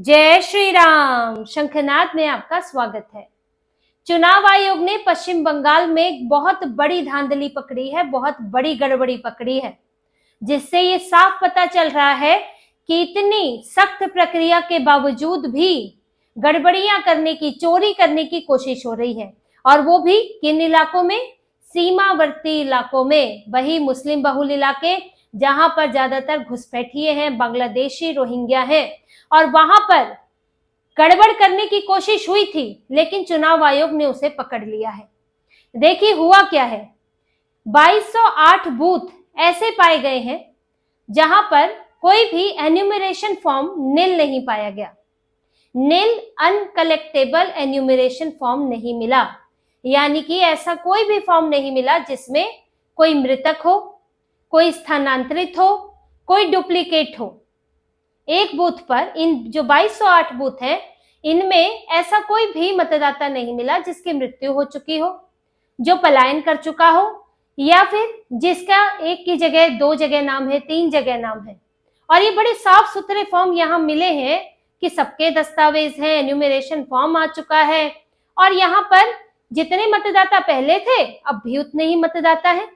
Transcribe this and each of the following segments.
जय श्री राम। शंखनाद में आपका स्वागत है। चुनाव आयोग ने पश्चिम बंगाल में एक बहुत बड़ी धांधली पकड़ी है, बहुत बड़ी गड़बड़ी पकड़ी है, जिससे ये साफ पता चल रहा है कि इतनी सख्त प्रक्रिया के बावजूद भी गड़बड़ियां करने की, चोरी करने की कोशिश हो रही है। और वो भी किन इलाकों में? सीमावर्ती इलाकों में, वही मुस्लिम बहुल इलाके जहां पर ज्यादातर घुसपैठिए हैं, बांग्लादेशी, रोहिंग्या हैं। और वहां पर गड़बड़ करने की कोशिश हुई थी, लेकिन चुनाव आयोग ने उसे पकड़ लिया है। देखिए हुआ क्या है। 2208 बूथ ऐसे पाए गए हैं जहां पर कोई भी एन्यूमरेशन फॉर्म निल नहीं पाया गया। निल अनकलेक्टेबल एन्यूमरेशन फॉर्म नहीं मिला, यानी कि ऐसा कोई भी फॉर्म नहीं मिला जिसमें कोई मृतक हो, कोई स्थानांतरित हो, कोई डुप्लीकेट हो। एक बूथ पर, इन जो 2208 बूथ हैं, इनमें ऐसा कोई भी मतदाता नहीं मिला जिसकी मृत्यु हो चुकी हो, जो पलायन कर चुका हो, या फिर जिसका एक की जगह 2 जगह नाम है, 3 जगह नाम है। और ये बड़े साफ सुथरे फॉर्म यहाँ मिले हैं कि सबके दस्तावेज हैं, एन्यूमरेशन फॉर्म आ चुका है, और यहाँ पर जितने मतदाता पहले थे अब भी उतने ही मतदाता हैं।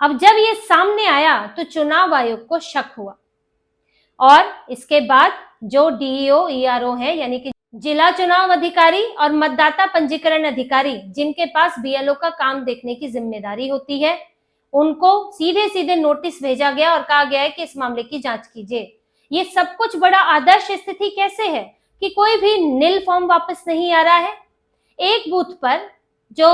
अब जब ये सामने आया तो चुनाव आयोग को शक हुआ, और इसके बाद जो डीईओ ईआरओ है, यानी कि जिला चुनाव अधिकारी और मतदाता पंजीकरण अधिकारी, जिनके पास बीएलओ का काम देखने की जिम्मेदारी होती है, उनको सीधे सीधे नोटिस भेजा गया और कहा गया है कि इस मामले की जांच कीजिए। ये सब कुछ बड़ा आदर्श स्थिति कैसे है कि कोई भी निल फॉर्म वापस नहीं आ रहा है। एक बूथ पर जो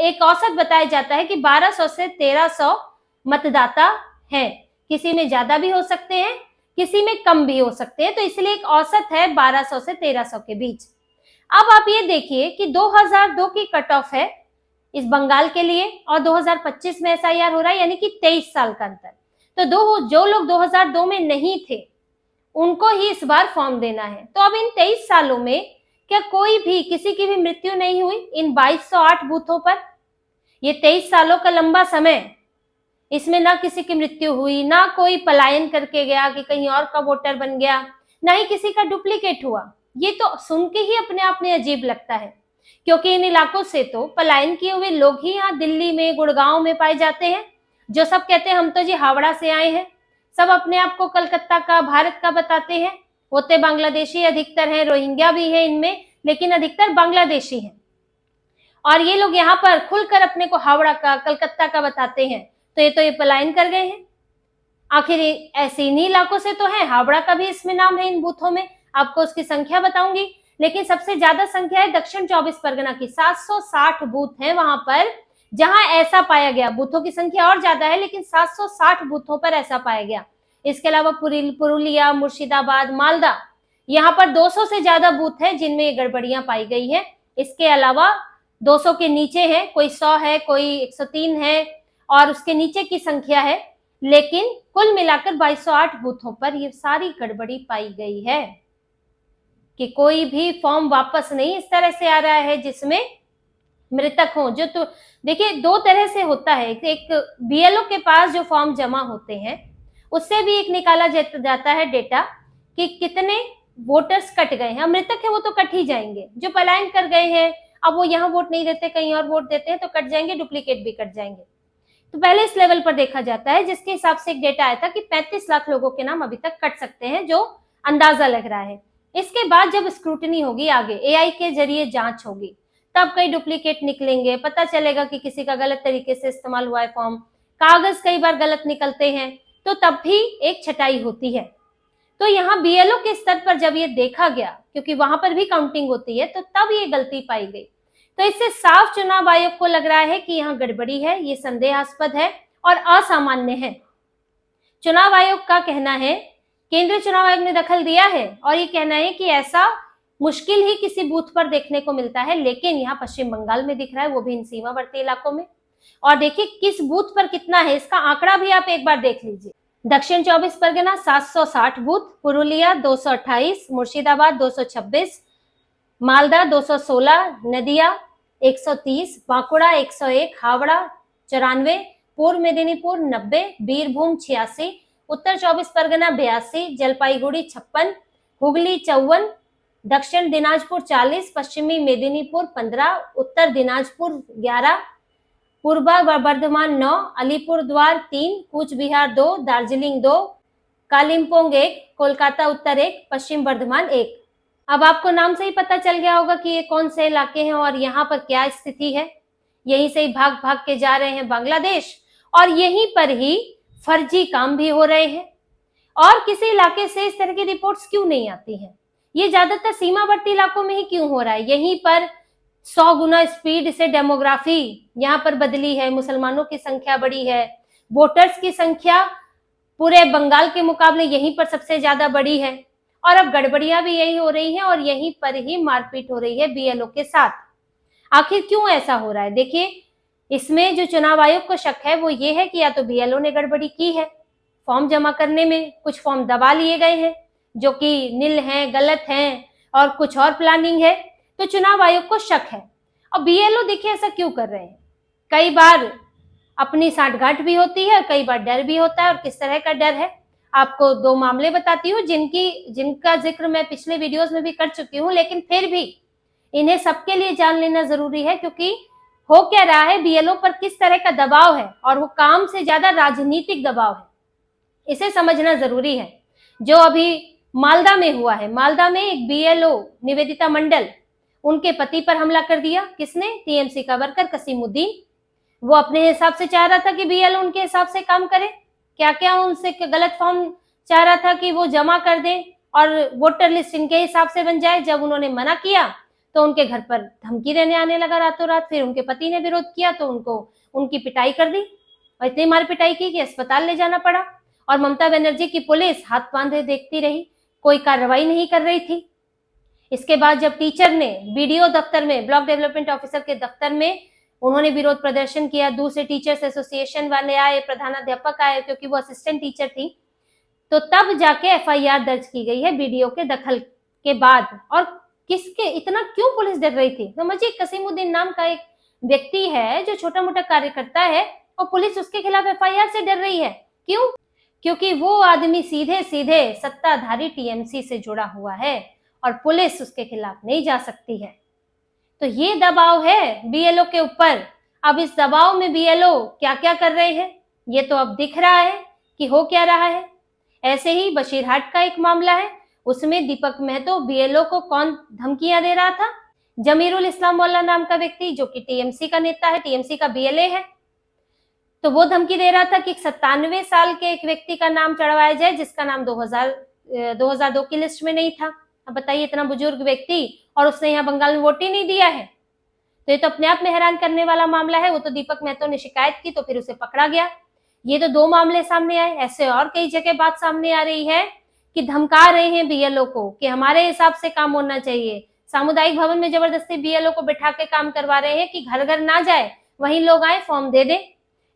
एक औसत बताया जाता है कि 1200 से 1300 मतदाता हैं, किसी में ज्यादा भी हो सकते हैं, किसी में कम भी हो सकते हैं, तो इसलिए एक औसत है 1200 से 1300 के बीच। अब आप ये देखिए कि 2002 की कट ऑफ है इस बंगाल के लिए, और 2025 में एसआईआर हो रहा है, यानी कि 23 साल का अंतर। तो जो लोग 2002 में नहीं थे उनको ही इस बार फॉर्म देना है। तो अब इन 23 सालों में क्या कोई भी, किसी की भी मृत्यु नहीं हुई इन 2208 बूथों पर? ये 23 सालों का लंबा समय, इसमें ना किसी की मृत्यु हुई, ना कोई पलायन करके गया कि कहीं और का वोटर बन गया, ना ही किसी का डुप्लीकेट हुआ। ये तो सुन के ही अपने आप में अजीब लगता है, क्योंकि इन इलाकों से तो पलायन किए हुए लोग ही यहाँ दिल्ली में, गुड़गांव में पाए जाते हैं, जो सब कहते हैं हम तो जी हावड़ा से आए हैं। सब अपने आप को कलकत्ता का, भारत का बताते हैं। होते बांग्लादेशी अधिकतर हैं, रोहिंग्या भी है इनमें, लेकिन अधिकतर बांग्लादेशी हैं। और ये लोग यहाँ पर खुलकर अपने को हावड़ा का, कलकत्ता का बताते हैं। तो ये पलायन कर गए हैं। आखिर ऐसे इन्हीं इलाकों से तो है, हावड़ा का भी इसमें नाम है इन बूथों में। आपको उसकी संख्या बताऊंगी, लेकिन सबसे ज्यादा संख्या है दक्षिण 24 परगना की। 760 बूथ हैं वहां पर जहां ऐसा पाया गया। बूथों की संख्या और ज्यादा है, लेकिन 760 बूथों पर ऐसा पाया गया। इसके अलावा पुरुलिया, मुर्शिदाबाद, मालदा, यहाँ पर 200 से ज्यादा बूथ है जिनमें ये गड़बड़ियां पाई गई है। इसके अलावा 200 के नीचे है, कोई 100 है, कोई 103 है, और उसके नीचे की संख्या है। लेकिन कुल मिलाकर 2208 बूथों पर ये सारी गड़बड़ी पाई गई है कि कोई भी फॉर्म वापस नहीं इस तरह से आ रहा है जिसमें मृतक हो। जो तो देखिए 2 तरह से होता है। एक बीएलओ के पास जो फॉर्म जमा होते हैं उससे भी एक निकाला जाता है डेटा कि कितने वोटर्स कट गए हैं। मृतक है वो तो कट ही जाएंगे, जो पलायन कर गए हैं अब वो यहाँ वोट नहीं देते, कहीं और वोट देते हैं तो कट जाएंगे, डुप्लीकेट भी कट जाएंगे। तो पहले इस लेवल पर देखा जाता है, जिसके हिसाब से एक डेटा आया था कि 35 लाख लोगों के नाम अभी तक कट सकते हैं, जो अंदाजा लग रहा है। इसके बाद जब स्क्रूटनी होगी, आगे एआई के जरिए जांच होगी, तब कई डुप्लीकेट निकलेंगे। पता चलेगा कि किसी का गलत तरीके से इस्तेमाल हुआ है फॉर्म, कागज कई बार गलत निकलते हैं, तो तब भी एक छटाई होती है। तो यहाँ बीएलओ के स्तर पर जब ये देखा गया, क्योंकि वहां पर भी काउंटिंग होती है, तो तब ये गलती पाई गई। तो इससे साफ चुनाव आयोग को लग रहा है कि यहाँ गड़बड़ी है, ये संदेहास्पद है और असामान्य है। चुनाव आयोग का कहना है, केंद्रीय चुनाव आयोग ने दखल दिया है और ये कहना है कि ऐसा मुश्किल ही किसी बूथ पर देखने को मिलता है, लेकिन यहाँ पश्चिम बंगाल में दिख रहा है, वो भी इन सीमावर्ती इलाकों में। और देखिए किस बूथ पर कितना है, इसका आंकड़ा भी आप एक बार देख लीजिए। दक्षिण 24 परगना 760 बूथ, पुरुलिया 228, मुर्शिदाबाद 226, मालदा 216, नदिया 130, बांकुड़ा 101, हावड़ा 94, पूर्व मेदिनीपुर 90, बीरभूम 86, उत्तर 24 परगना 82, जलपाईगुड़ी 56, हुगली 54, दक्षिण दिनाजपुर 40, पश्चिमी मेदिनीपुर 15, उत्तर दिनाजपुर 11, पूर्वा बर्धमान 9, अलीपुरद्वार 3, कूच बिहार 2, दार्जिलिंग 2, कालिम्पोंग 1, कोलकाता उत्तर 1, पश्चिम बर्धमान 1। अब आपको नाम से ही पता चल गया होगा कि ये कौन से इलाके हैं और यहाँ पर क्या स्थिति है। यहीं से ही भाग भाग के जा रहे हैं बांग्लादेश और यहीं पर ही फर्जी काम भी हो रहे हैं। और किसी इलाके से इस तरह की रिपोर्ट्स क्यों नहीं आती हैं? ये ज्यादातर सीमावर्ती इलाकों में ही क्यों हो रहा है? यहीं पर 100 गुना स्पीड से डेमोग्राफी यहाँ पर बदली है, मुसलमानों की संख्या बढ़ी है, वोटर्स की संख्या पूरे बंगाल के मुकाबले यहीं पर सबसे ज्यादा बढ़ी है और अब गड़बड़ियां भी यही हो रही हैं और यहीं पर ही मारपीट हो रही है बीएलओ के साथ। आखिर क्यों ऐसा हो रहा है? देखिए, इसमें जो चुनाव आयोग को शक है वो ये है कि या तो बीएलओ ने गड़बड़ी की है, फॉर्म जमा करने में कुछ फॉर्म दबा लिए गए हैं जो कि नील हैं, गलत हैं और कुछ और प्लानिंग है, तो चुनाव आयोग को शक है। अब बीएलओ देखिए ऐसा क्यों कर रहे हैं? कई बार अपनी साठगांठ भी होती है, कई बार डर भी होता है। और किस तरह का डर है, आपको 2 मामले बताती हूँ जिनका जिक्र मैं पिछले वीडियोस में भी कर चुकी हूँ, लेकिन फिर भी इन्हें सबके लिए जान लेना जरूरी है क्योंकि हो क्या रहा है, बीएलओ पर किस तरह का दबाव है और वो काम से ज्यादा राजनीतिक दबाव है, इसे समझना जरूरी है। जो अभी मालदा में हुआ है, मालदा में एक बीएलओ निवेदिता मंडल, उनके पति पर हमला कर दिया। किसने? टीएमसी का वर्कर कसीमुद्दीन। वो अपने हिसाब से चाह रहा था कि बीएलओ उनके हिसाब से काम करे, क्या क्या उनसे गलत फॉर्म चाह रहा था कि वो जमा कर दें और वोटर लिस्ट इनके हिसाब से बन जाए। जब उन्होंने मना किया तो उनके घर पर धमकी देने आने लगा रातों रात। फिर उनके पति ने विरोध किया तो उनकी पिटाई कर दी और इतनी मार पिटाई की कि अस्पताल ले जाना पड़ा। और ममता बनर्जी की पुलिस हाथ बांधे देखती रही, कोई कार्रवाई नहीं कर रही थी। इसके बाद जब टीचर ने बीडीओ दफ्तर में, ब्लॉक डेवलपमेंट ऑफिसर के दफ्तर में उन्होंने विरोध प्रदर्शन किया, दूसरे टीचर्स एसोसिएशन वाले आए, प्रधानाध्यापक आए क्योंकि वो असिस्टेंट टीचर थी, तो तब जाके एफआईआर दर्ज की गई है बीडीओ के दखल के बाद। और किसके इतना क्यों पुलिस डर रही थी? समझिए, कसीमुद्दीन नाम का एक व्यक्ति है जो छोटा मोटा कार्यकर्ता है और पुलिस उसके खिलाफ एफआईआर से डर रही है। क्यों? क्योंकि वो आदमी सीधे सीधे सत्ताधारी टीएमसी से जुड़ा हुआ है और पुलिस उसके खिलाफ नहीं जा सकती है। तो ये दबाव है बीएलओ के ऊपर। अब इस दबाव में बीएलओ क्या क्या कर रहे हैं ये तो अब दिख रहा है कि हो क्या रहा है। ऐसे ही बशीरहाट का एक मामला है, उसमें दीपक महतो बीएलओ को कौन धमकियां दे रहा था? जमीरुल इस्लाम मोल्ला नाम का व्यक्ति जो कि टीएमसी का नेता है, टीएमसी का बीएलए है, तो वो धमकी दे रहा था कि 97 साल के एक व्यक्ति का नाम चढ़वाया जाए जिसका नाम 2002 की लिस्ट में नहीं था। अब बताइए, इतना बुजुर्ग व्यक्ति और उसने यहाँ बंगाल में वोट ही नहीं दिया है, तो ये तो अपने आप में हैरान करने वाला मामला है। वो तो दीपक महतो ने शिकायत की तो फिर उसे पकड़ा गया। ये तो 2 मामले सामने आए। ऐसे और कई जगह बात सामने आ रही है कि धमका रहे हैं बीएलओ को कि हमारे हिसाब से काम होना चाहिए। सामुदायिक भवन में जबरदस्ती बीएलओ को बिठा के काम करवा रहे हैं कि घर घर ना जाए, वहीं लोग आए फॉर्म दे दें।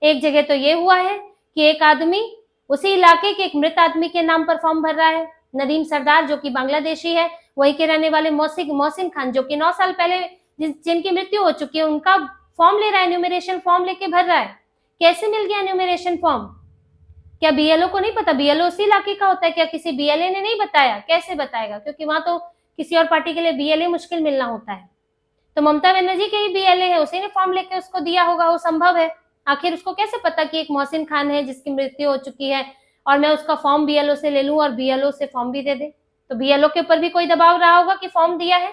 एक जगह तो ये हुआ है कि एक आदमी उसी इलाके के एक मृत आदमी के नाम पर फॉर्म भर रहा है, नदीम सरदार जो कि बांग्लादेशी है, वहीं के रहने वाले मोहसिन खान जो कि 9 साल पहले जिनकी मृत्यु हो चुकी है, उनका फॉर्म ले रहा है, न्यूमरेशन फॉर्म लेके भर रहा है। कैसे मिल गया न्यूमरेशन फॉर्म? क्या बीएलओ को नहीं पता? बीएलओ उसी इलाके का होता है, क्या किसी बीएलए ने नहीं बताया? कैसे बताएगा? क्योंकि वहां तो किसी और पार्टी के लिए बीएलए मुश्किल मिलना होता है। तो ममता बनर्जी के ही बीएलए है, उसी ने फॉर्म लेके उसको दिया होगा, वो संभव है। आखिर उसको कैसे पता कि एक मोहसिन खान है जिसकी मृत्यु हो चुकी है और मैं उसका फॉर्म बीएलओ से ले लूं और बीएलओ से फॉर्म भी दे दे? तो बीएलओ के ऊपर भी कोई दबाव रहा होगा कि फॉर्म दिया है।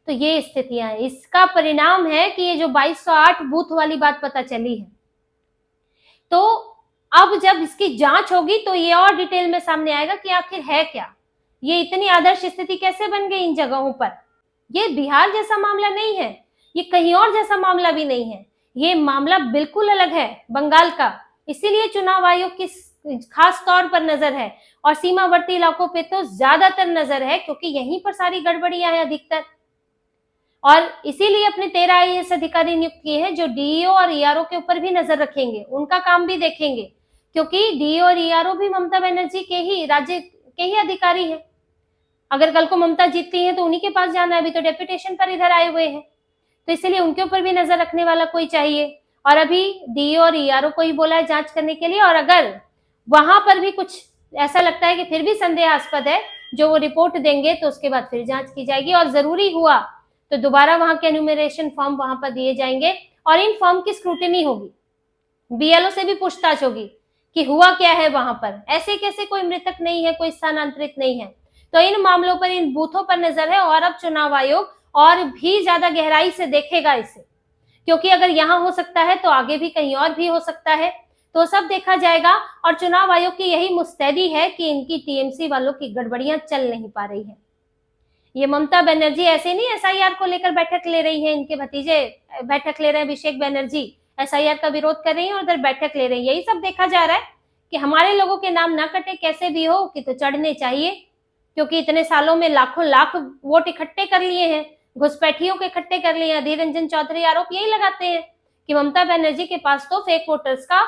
तो ये स्थितियां हैं। इसका परिणाम है कि ये जो 2208 बूथ वाली बात पता चली है, तो अब जब इसकी जांच होगी तो ये और डिटेल में सामने आएगा कि आखिर है क्या, ये इतनी आदर्श स्थिति कैसे बन गई इन जगहों पर। ये बिहार जैसा मामला नहीं है, ये कहीं और जैसा मामला भी नहीं है, ये मामला बिल्कुल अलग है बंगाल का। इसीलिए चुनाव आयोग की खास तौर पर नजर है और सीमावर्ती इलाकों पे तो ज्यादातर नजर है क्योंकि यहीं पर सारी गड़बड़ियां हैं अधिकतर। और इसीलिए अपने 13 आईएएस अधिकारी नियुक्त किए हैं जो डीईओ और ईआरओ के ऊपर भी नजर रखेंगे, उनका काम भी देखेंगे, क्योंकि डीईओ और ईआरओ भी ममता बनर्जी के ही राज्य के ही अधिकारी हैं। अगर कल को ममता जीतती है तो उन्हीं के पास जाना है, अभी तो डेप्यूटेशन पर इधर आए हुए हैं, तो इसलिए उनके ऊपर भी नजर रखने वाला कोई चाहिए। और अभी डीईओ और ईआरओ को ही बोला है जांच करने के लिए, और अगर वहां पर भी कुछ ऐसा लगता है कि फिर भी संदेहास्पद है, जो वो रिपोर्ट देंगे तो उसके बाद फिर जांच की जाएगी, और जरूरी हुआ तो दोबारा वहां के एन्यूमरेशन फॉर्म वहां पर दिए जाएंगे और इन फॉर्म की स्क्रूटिनी होगी, बीएलओ से भी पूछताछ होगी कि हुआ क्या है वहां पर, ऐसे कैसे कोई मृतक नहीं है, कोई स्थानांतरित नहीं है। तो इन मामलों पर, इन बूथों पर नजर है, और अब चुनाव आयोग और भी ज्यादा गहराई से देखेगा इसे, क्योंकि अगर यहाँ हो सकता है तो आगे भी कहीं और भी हो सकता है, तो सब देखा जाएगा। और चुनाव आयोग की यही मुस्तैदी है कि इनकी टीएमसी वालों की गड़बड़ियां चल नहीं पा रही है। ये ममता बनर्जी ऐसे नहीं एसआईआर को लेकर बैठक ले रही है, इनके भतीजे बैठक ले रहे हैं, अभिषेक बनर्जी एसआईआर का विरोध कर रही है और उधर बैठक ले रही है। यही सब देखा जा रहा है कि हमारे लोगों के नाम ना कटे, कैसे भी हो कि तो चढ़ने चाहिए, क्योंकि इतने सालों में लाखों लाख वोट इकट्ठे कर लिए हैं, घुसपैठियों के इकट्ठे कर लिए हैं। अधीर रंजन चौधरी आरोप यही लगाते हैं कि ममता बनर्जी के पास तो फेक वोटर्स का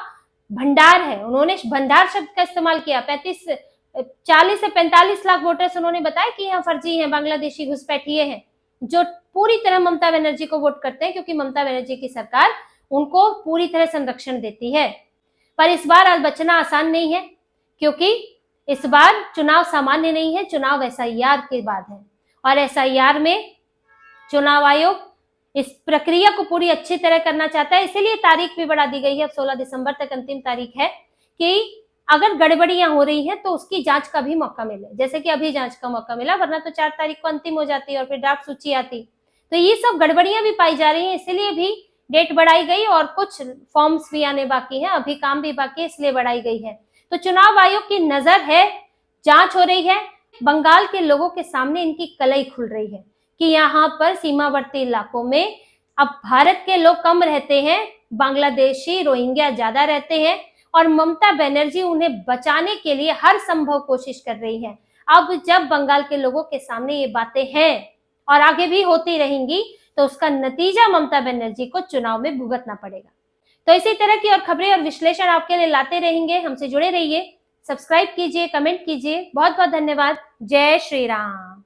भंडार है। उन्होंने भंडार शब्द का इस्तेमाल किया। 40 से 45 लाख वोटर्स उन्होंने बताया कि यहाँ फर्जी हैं, बांग्लादेशी घुसपैठिए हैं, जो पूरी तरह ममता बनर्जी को वोट करते हैं, क्योंकि ममता बनर्जी की सरकार उनको पूरी तरह संरक्षण देती है। पर इस बार आज बचना आसान नहीं है, क्योंकि इस बार चुनाव सामान्य नहीं है, चुनाव एसआईआर के बाद है, और एसआईआर में चुनाव आयोग इस प्रक्रिया को पूरी अच्छी तरह करना चाहता है, इसीलिए तारीख भी बढ़ा दी गई है। अब 16 दिसंबर तक अंतिम तारीख है कि अगर गड़बड़ियां हो रही हैं तो उसकी जांच का भी मौका मिले, जैसे कि अभी जांच का मौका मिला, वरना तो 4 तारीख को अंतिम हो जाती और फिर ड्राफ्ट सूची आती। तो ये सब गड़बड़ियां भी पाई जा रही हैं, इसलिए भी डेट बढ़ाई गई, और कुछ फॉर्म्स भी आने बाकी हैं, अभी काम भी बाकी है, इसलिए बढ़ाई गई है। तो चुनाव आयोग की नजर है, जांच हो रही है, बंगाल के लोगों के सामने इनकी कलई खुल रही है कि यहाँ पर सीमावर्ती इलाकों में अब भारत के लोग कम रहते हैं, बांग्लादेशी रोहिंग्या ज्यादा रहते हैं, और ममता बनर्जी उन्हें बचाने के लिए हर संभव कोशिश कर रही है। अब जब बंगाल के लोगों के सामने ये बातें हैं और आगे भी होती रहेंगी, तो उसका नतीजा ममता बनर्जी को चुनाव में भुगतना पड़ेगा। तो इसी तरह की और खबरें और विश्लेषण आपके लिए लाते रहेंगे, हमसे जुड़े रहिए, सब्सक्राइब कीजिए, कमेंट कीजिए। बहुत बहुत धन्यवाद। जय श्री राम।